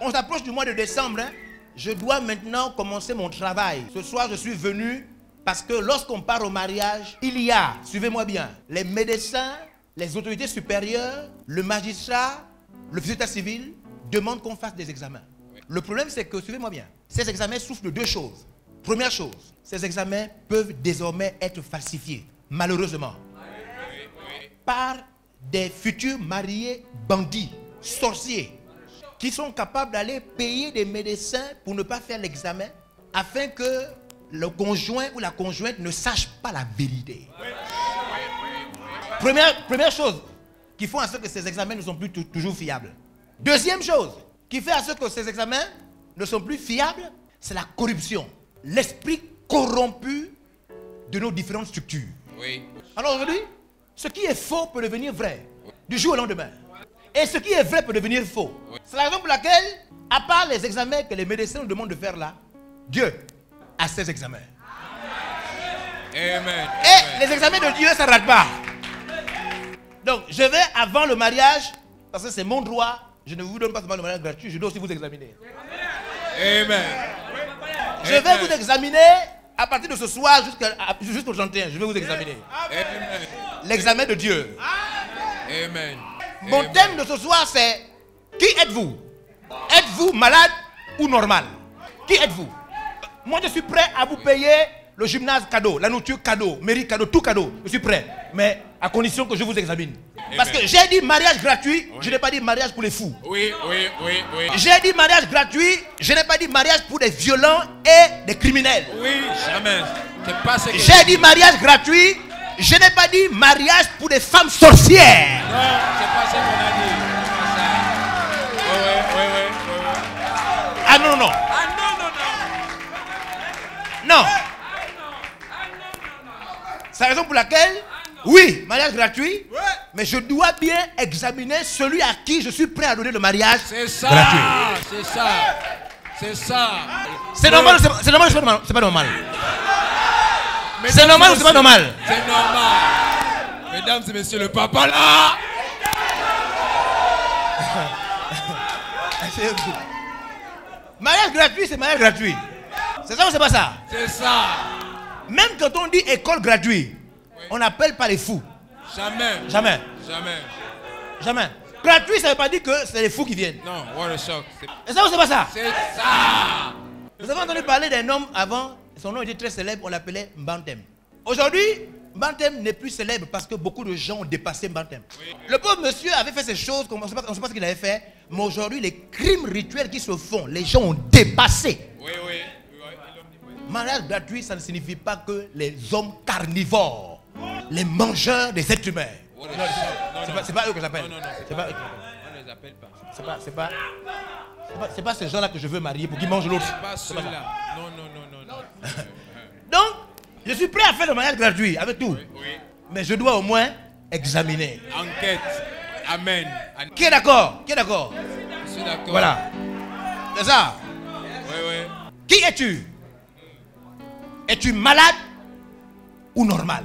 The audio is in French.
On s'approche du mois de décembre. Hein. Je dois maintenant commencer mon travail. Ce soir, je suis venu parce que lorsqu'on part au mariage, il y a, suivez-moi bien, les médecins, les autorités supérieures, le magistrat, le d'état civil demandent qu'on fasse des examens. Le problème, c'est que, suivez-moi bien, ces examens souffrent de deux choses. Première chose, ces examens peuvent désormais être falsifiés, malheureusement, par des futurs mariés bandits, sorciers, qui sont capables d'aller payer des médecins pour ne pas faire l'examen, afin que le conjoint ou la conjointe ne sache pas la vérité. Première chose qui fait en sorte que ces examens ne sont plus toujours fiables. Deuxième chose qui fait en sorte que ces examens ne sont plus fiables, c'est la corruption. L'esprit corrompu de nos différentes structures. Oui. Alors aujourd'hui, ce qui est faux peut devenir vrai du jour au lendemain. Et ce qui est vrai peut devenir faux. Oui. C'est la raison pour laquelle, à part les examens que les médecins nous demandent de faire là, Dieu a ses examens. Amen. Et les examens de Dieu, ça ne rate pas. Donc, je vais avant le mariage, parce que c'est mon droit, je ne vous donne pas seulement le mariage gratuit, je dois aussi vous examiner. Amen. Je vais vous examiner à partir de ce soir jusqu'au 31. Je vais vous examiner. L'examen de Dieu. Amen. Mon thème de ce soir, c'est qui êtes-vous? Êtes-vous malade ou normal? Qui êtes-vous? Moi, je suis prêt à vous payer le gymnase cadeau, la nourriture cadeau, mairie cadeau, tout cadeau. Je suis prêt. Mais à condition que je vous examine. Parce que j'ai dit mariage gratuit, je n'ai pas dit mariage pour les fous. Oui. J'ai dit mariage gratuit, je n'ai pas dit mariage pour des violents et des criminels. Oui, jamais. J'ai dit mariage gratuit, je n'ai pas dit mariage pour des femmes sorcières. Non, c'est pas ça qu'on a dit. Oui. Ah non. Non. C'est la raison pour laquelle, oui, mariage gratuit, mais je dois bien examiner celui à qui je suis prêt à donner le mariage gratuit. C'est ça. C'est normal ou c'est pas normal? C'est normal ou c'est pas normal? C'est normal. Mesdames et messieurs, le papa là. Mariage gratuit, c'est mariage gratuit. C'est ça ou c'est pas ça? C'est ça. Même quand on dit école gratuite, on n'appelle pas les fous. Jamais. Gratuit, ça ne veut pas dire que c'est les fous qui viennent. Non, what a shock. C'est ça ou c'est pas ça? C'est ça. Vous avez entendu parler d'un homme avant, son nom était très célèbre, on l'appelait Mbantem. Aujourd'hui, Mbantem n'est plus célèbre parce que beaucoup de gens ont dépassé Mbantem. Oui. Le pauvre monsieur avait fait ces choses, on ne sait pas ce qu'il avait fait, mais aujourd'hui, les crimes rituels qui se font, les gens ont dépassé. Oui. Mariage gratuit, ça ne signifie pas que les hommes carnivores, les mangeurs des êtres humains. C'est pas eux que j'appelle. Non. C'est pas eux. On ne les appelle pas. C'est pas ces gens-là que je veux marier pour qu'ils mangent l'autre. C'est pas ceux-là. Non. Donc, je suis prêt à faire le mariage gratuit avec tout. Oui. Mais je dois au moins examiner. Enquête. Amen. Qui est d'accord? Je suis d'accord. Voilà. C'est ça. Oui. Qui es-tu? Es-tu malade ou normal?